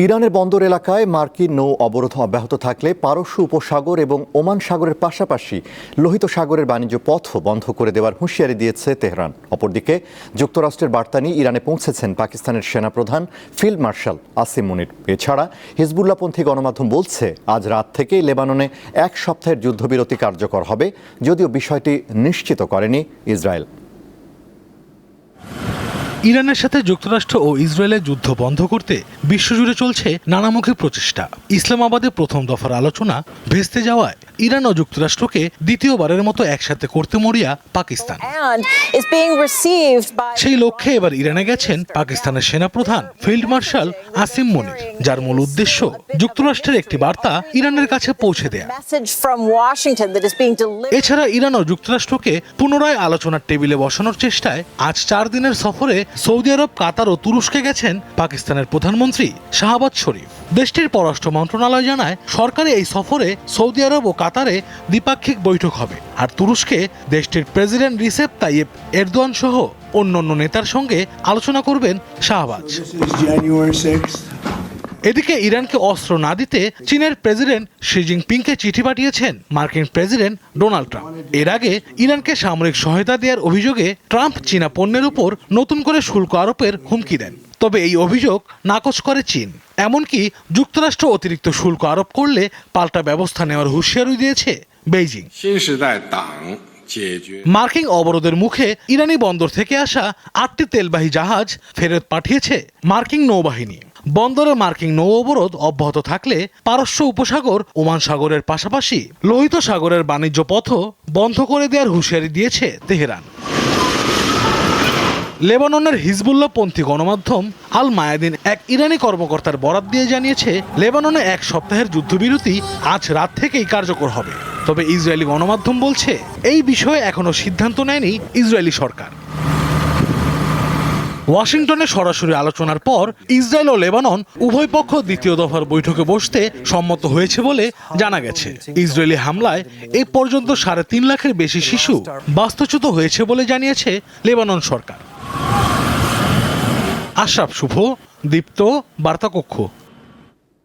ইরানের বন্দর এলাকায় মার্কিন নৌ অবরোধ অব্যাহত থাকলে পারস্য উপসাগর এবং ওমান সাগরের পাশাপাশি লোহিত সাগরের বাণিজ্য পথও বন্ধ করে দেওয়ার হুঁশিয়ারি দিয়েছে তেহরান। অপরদিকে যুক্তরাষ্ট্রের বার্তা নিয়ে ইরানে পৌঁছেছেন পাকিস্তানের সেনাপ্রধান ফিল্ড মার্শাল আসিম মুনির। এছাড়া হিজবুল্লাহপন্থী গণমাধ্যম বলছে আজ রাত থেকেই লেবাননে এক সপ্তাহের যুদ্ধবিরতি কার্যকর হবে, যদিও বিষয়টি নিশ্চিত করেনি ইসরায়েল। ইরানের সাথে যুক্তরাষ্ট্র ও ইসরায়েলের যুদ্ধ বন্ধ করতে বিশ্বজুড়ে চলছে নানামুখী প্রচেষ্টা। ইসলামাবাদে প্রথম দফার আলোচনা ভেস্তে যাওয়ায় ইরান ও যুক্তরাষ্ট্রকে দ্বিতীয়বারের মতো একসাথে করতে মরিয়া পাকিস্তান। সেই লক্ষ্যে এবার ইরানে গেছেন পাকিস্তানের সেনাপ্রধান ফিল্ড মার্শাল আসিম মুনির, যার মূল উদ্দেশ্য যুক্তরাষ্ট্রের একটি বার্তা ইরানের কাছে পৌঁছে দেয়া। এছাড়া ইরান ও যুক্তরাষ্ট্রকে পুনরায় আলোচনার টেবিলে বসানোর চেষ্টায় আজ 4 দিনের সফরে সৌদি আরব, কাতার ও তুরস্কে গেছেন পাকিস্তানের প্রধানমন্ত্রী শাহবাজ শরীফ। দেশটির পররাষ্ট্র মন্ত্রণালয় জানায়, সরকারি এই সফরে সৌদি আরব ও কাতারে দ্বিপাক্ষিক বৈঠক হবে, আর তুরস্কে দেশটির প্রেসিডেন্ট রিসেপ তাইয়েপ এরদোয়ান সহ অন্যান্য নেতার সঙ্গে আলোচনা করবেন শাহবাজ। এদিকে ইরানকে অস্ত্র না দিতে চীনের প্রেসিডেন্ট শি জিনপিংকে চিঠি পাঠিয়েছেন মার্কিন প্রেসিডেন্ট ডোনাল্ড ট্রাম্প। এর আগে ইরানকে সামরিক সহায়তা দেওয়ার অভিযোগে ট্রাম্প চীনা পণ্যের উপর নতুন করে শুল্ক আরোপের হুমকি দেন। তবে এই অভিযোগ নাকচ করে চীন। এমনকি যুক্তরাষ্ট্র অতিরিক্ত শুল্ক আরোপ করলে পাল্টা ব্যবস্থা নেওয়ার হুঁশিয়ারি দিয়েছে বেইজিং। মার্কিন অবরোধের মুখে ইরানি বন্দর থেকে আসা 8টি তেলবাহী জাহাজ ফেরত পাঠিয়েছে মার্কিন নৌবাহিনী। বন্দরে মার্কিন নৌ অবরোধ অব্যাহত থাকলে পারস্য উপসাগর, ওমান সাগরের পাশাপাশি লোহিত সাগরের বাণিজ্য পথও বন্ধ করে দেওয়ার হুঁশিয়ারি দিয়েছে তেহরান। লেবাননের হিজবুল্লাহপন্থী গণমাধ্যম আল মায়াদিন এক ইরানি কর্মকর্তার বরাত দিয়ে জানিয়েছে, লেবাননে এক সপ্তাহের যুদ্ধবিরতি আজ রাত থেকেই কার্যকর হবে। তবে ইসরায়েলি গণমাধ্যম বলছে, এই বিষয়ে এখনো সিদ্ধান্ত নেয়নি ইসরায়েলি সরকার। ওয়াশিংটনে সরাসরি আলোচনার পর ইসরায়েল ও লেবানন উভয় পক্ষ দ্বিতীয় দফার বৈঠকে বসতে সম্মত হয়েছে বলে জানা গেছে। ইসরায়েলি হামলায় এই পর্যন্ত 3.5 লাখের বেশি শিশু বাস্তুচ্যুত হয়েছে বলে জানিয়েছে লেবানন সরকার। আশরাফ শুভ, দীপ্ত, বার্তা কক্ষ।